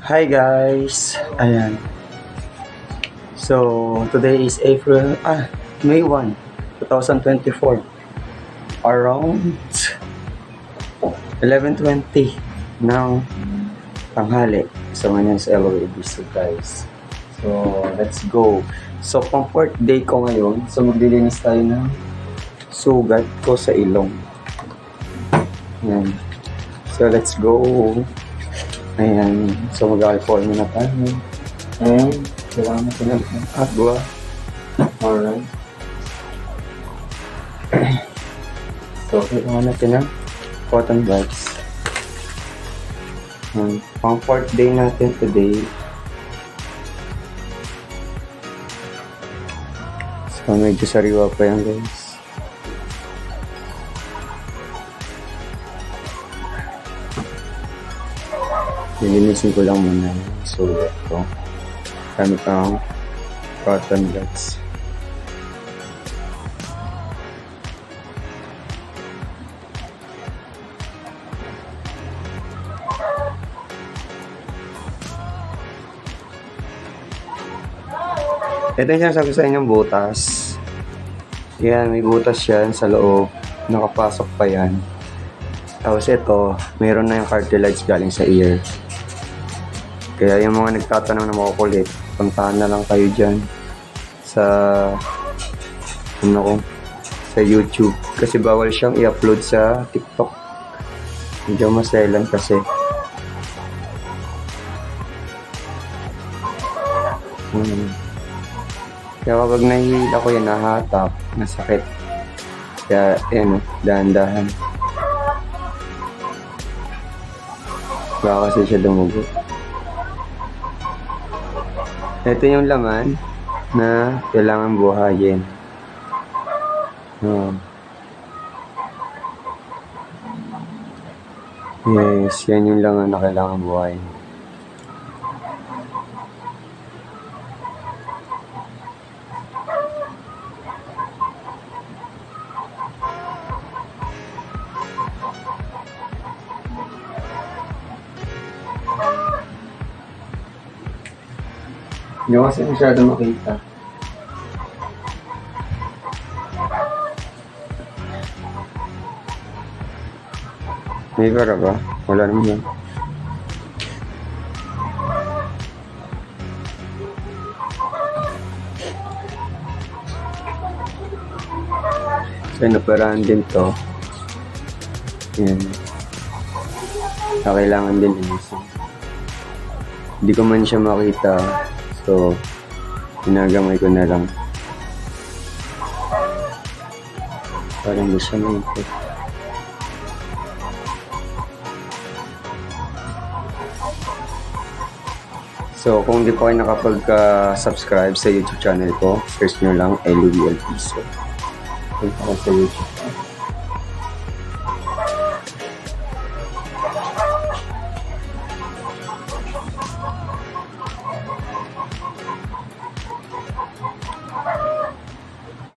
Hi guys! Ayan. So, today is May 1, 2024. Around 11:20 ng tanghali. So, ngayon sa LOAB. So, guys. So, let's go. So, pang 4th day ko ngayon. So, maglilinis tayo ng sugat ko sa ilong. Ayan. So, let's go. Ayan. So, mag-alcohol muna tayo. And, kailangan natin ng agwa. Alright. So, kailangan natin ng cotton buds. Pang 4th day natin today. So, medyo sariwa pa yan, guys. Nilinisin ko lang muna yung sugat ko. Gamit ang cotton buds. Ito yung sinasabi sa inyong butas. Yan, may butas yan sa loob. Nakapasok pa yan. Tapos ito, mayroon na yung cartilage galing sa ear. Kaya yung mga nagtatanong na makukulit, puntahan na lang kayo dyan sa sa YouTube. Kasi bawal siyang i-upload sa TikTok. Medyo maselan kasi. Kaya kapag nahihila ko yan, nahatak, nasakit. Kaya, yan, dahan-dahan. Baka kasi siya dumugo. Ito yung laman na kailangan buhayin. Yes, yan yung laman na kailangan buhayin. Hindi ko kasi masyado makita. May para ba? Wala naman yan. So, naparahan din to. Yan. Kailangan din linisin. Hindi ko man siya makita. So, ginagamay ko na lang. Parang hindi siya maikot. So, kung hindi pa kayo nakapag-subscribe sa YouTube channel ko, search nyo lang LOAB. Punta ko sa YouTube.